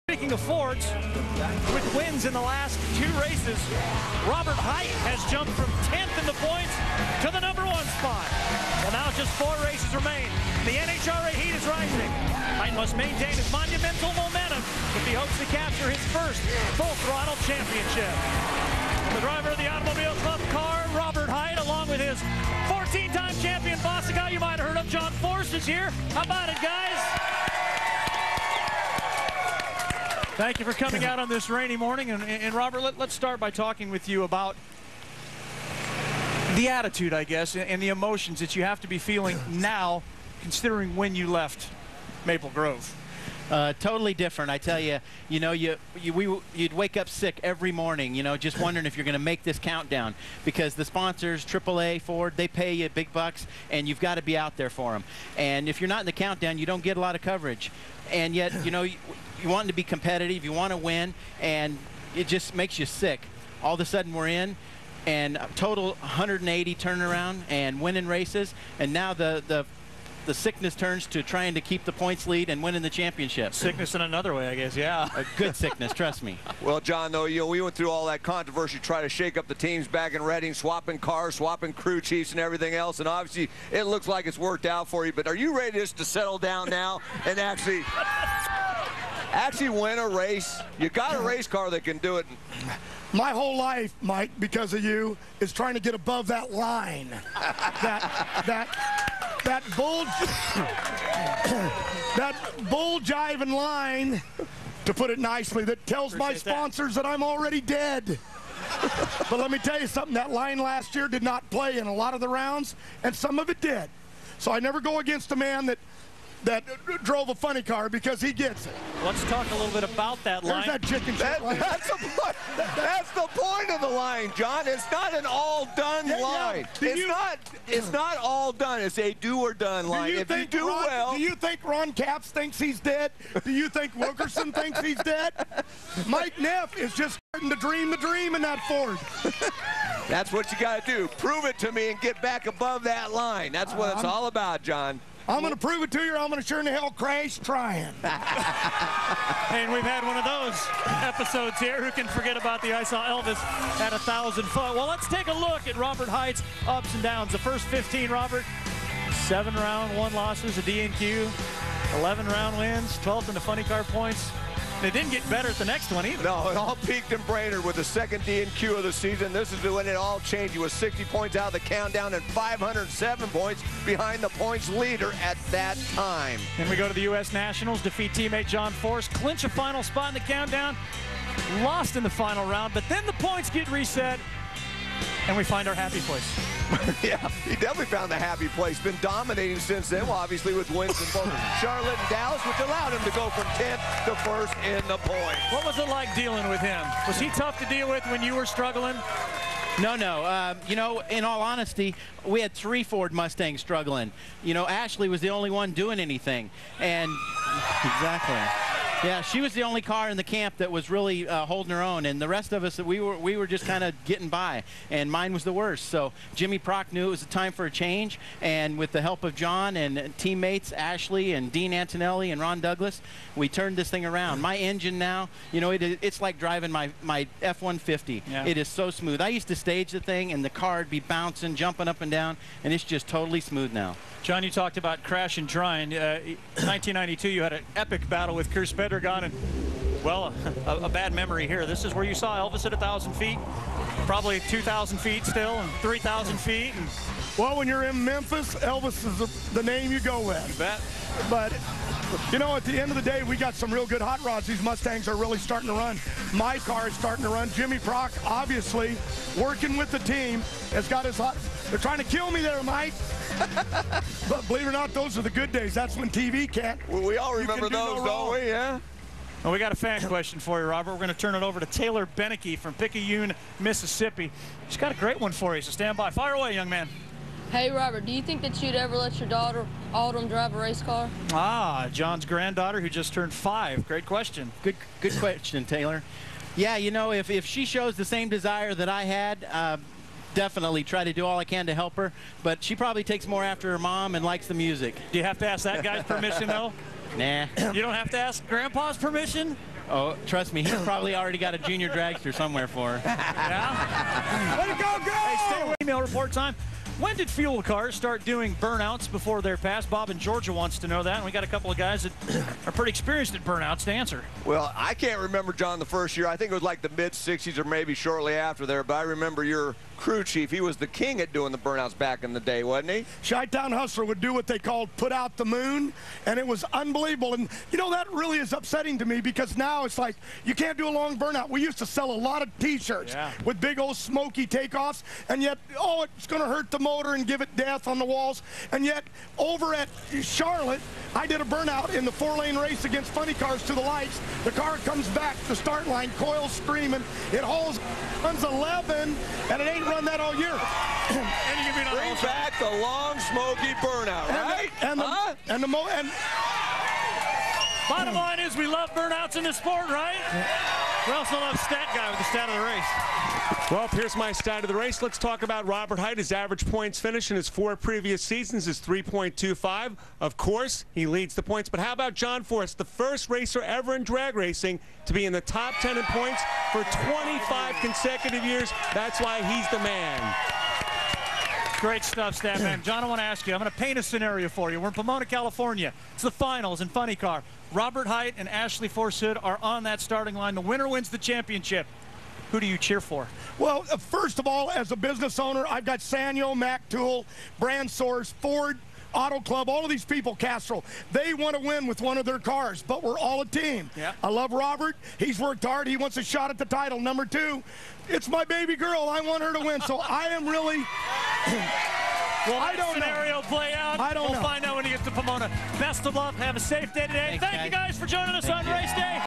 Speaking of Fords, with wins in the last 2 races, Robert Hight has jumped from 10th in the points to the #1 spot. Well, now just 4 races remain. The NHRA heat is rising. Hight must maintain his monumental momentum if he hopes to capture his first full-throttle championship. The driver of the Automobile Club car, Robert Hight, along with his 14-time champion boss, a guy you might have heard of, John Force, is here. How about it, guys? Thank you for coming out on this rainy morning. And Robert, let's start by talking with you about the attitude, I guess, and the emotions that you have to be feeling now, considering when you left Maple Grove. Totally different, I tell you. You know, you'd wake up sick every morning, you know, just wondering if you're going to make this countdown, because the sponsors, AAA, Ford, they pay you big bucks, and you've got to be out there for them. And if you're not in the countdown, you don't get a lot of coverage. And yet, you know, you want to be competitive, you want to win, and it just makes you sick. All of a sudden, we're in, and total 180 turnaround and winning races, and now the sickness turns to trying to keep the points lead and winning the championship. Sickness in another way, I guess, yeah. A good sickness, trust me. Well, John, though, you know, we went through all that controversy, try to shake up the teams back in Reading, swapping cars, swapping crew chiefs and everything else, and obviously it looks like it's worked out for you. But are you ready just to settle down now and actually win a race? You got a race car that can do it. My whole life, Mike, because of you, is trying to get above that line. that bull jiving line, to put it nicely, that tells my sponsors that I'm already dead. But let me tell you something, that line last year did not play in a lot of the rounds, and some of it did. So I never go against a man that drove a funny car, because he gets it. Let's talk a little bit about that line. There's that chicken shit line. That's the point of the line, John. It's not an all-done line. It's not all done. It's a do-or-done line. If you do well. Do you think Ron Capps thinks he's dead? Do you think Wilkerson thinks he's dead? Mike Neff is just starting to dream the dream in that Ford. That's what you got to do. Prove it to me and get back above that line. That's what it's all about, John. I'm going to prove it to you, or I'm going to sure in the hell crash trying. And we've had one of those episodes here. Who can forget about the I Saw Elvis at 1,000 foot? Well, let's take a look at Robert Hight's ups and downs. The first 15, Robert, 7 round, 1 losses, a D&Q, 11 round wins, 12th in the funny car points. They didn't get better at the next one either. No, it all peaked in Brainerd with the second D&Q of the season. This is when it all changed. He was 60 points out of the countdown and 507 points behind the points leader at that time. Then we go to the U.S. Nationals, defeat teammate John Force, clinch a final spot in the countdown, lost in the final round, but then the points get reset, and we find our happy place. Yeah, he definitely found the happy place. Been dominating since then, well, obviously with wins in both Charlotte and Dallas, which allowed him to go from 10th to 1st in the points. What was it like dealing with him? Was he tough to deal with when you were struggling? No. You know, in all honesty, we had 3 Ford Mustangs struggling. You know, Ashley was the only one doing anything. And exactly. Yeah, she was the only car in the camp that was really holding her own, and the rest of us, we were just kind of getting by, and mine was the worst. So Jimmy Prock knew it was a time for a change, and with the help of John and teammates Ashley and Dean Antonelli and Ron Douglas, we turned this thing around. My engine now, you know, it's like driving my F-150. Yeah. It is so smooth. I used to stage the thing, and the car would be bouncing, jumping up and down, and it's just totally smooth now. John, you talked about crash and trying. 1992, you had an epic battle with Kurs Pedregon, and, well, a bad memory here. This is where you saw Elvis at 1,000 feet, probably 2,000 feet still, and 3,000 feet. And well, when you're in Memphis, Elvis is the name you go with. You bet. But, you know, at the end of the day, we got some real good hot rods. These Mustangs are really starting to run. My car is starting to run. Jimmy Prock, obviously, working with the team, has got his hot. They're trying to kill me there, Mike. But believe it or not, those are the good days. That's when TV can't. Well, we all remember those, don't we? Yeah. Well, we got a fan question for you, Robert. We're going to turn it over to Taylor Beneke from Picayune, Mississippi. He's got a great one for you, so stand by. Fire away, young man. Hey, Robert, do you think that you'd ever let your daughter, Autumn, drive a race car? Ah, John's granddaughter who just turned 5. Great question. Good question, Taylor. Yeah, you know, if she shows the same desire that I had, definitely try to do all I can to help her, but she probably takes more after her mom and likes the music. Do you have to ask that guy's permission, though? Nah. You don't have to ask Grandpa's permission? Oh, trust me, he's probably already got a junior dragster somewhere for her. Yeah? Way to go, girl! Hey, stay away. Email report time. When did fuel cars start doing burnouts before they're passed? Bob in Georgia wants to know that, and we got a couple of guys that are pretty experienced at burnouts to answer. Well, I can't remember, John, the first year. I think it was like the mid-'60s or maybe shortly after there, but I remember your crew chief. He was the king at doing the burnouts back in the day, wasn't he? Chi-Town Hustler would do what they called put out the moon, and it was unbelievable. And, you know, that really is upsetting to me because now it's like you can't do a long burnout. We used to sell a lot of T-shirts with big old smoky takeoffs, and yet, oh, it's going to hurt the motor and give it death on the walls. And yet, over at Charlotte, I did a burnout in the 4-lane race against funny cars to the lights. The car comes back to the start line, coils screaming. It runs 11, and it ain't run that all year. And you can Bring back the long, smoky burnout, right? Bottom line is we love burnouts in this sport, right? We also love stat guy with the stat of the race. Well, here's my stat of the race. Let's talk about Robert Hight. His average points finish in his 4 previous seasons is 3.25. Of course, he leads the points. But how about John Forrest, the first racer ever in drag racing to be in the top 10 in points for 25 consecutive years? That's why he's the man. Great stuff, Stat Man. John, I want to ask you, I'm going to paint a scenario for you. We're in Pomona, California. It's the finals in funny car. Robert Hight and Ashley Force-Hood are on that starting line. The winner wins the championship. Who do you cheer for? Well, first of all, as a business owner, I've got Sanyo, Mac Tool, Brand Source, Ford, Auto Club, all of these people, Castro, they want to win with one of their cars, but we're all a team. Yeah. I love Robert. He's worked hard. He wants a shot at the title. Number 2, it's my baby girl. I want her to win, so I am really... Well, I don't scenario play out. I don't know. We'll find out when he gets to Pomona. Best of luck. Have a safe day today. Thanks, Thank you guys for joining us on race day.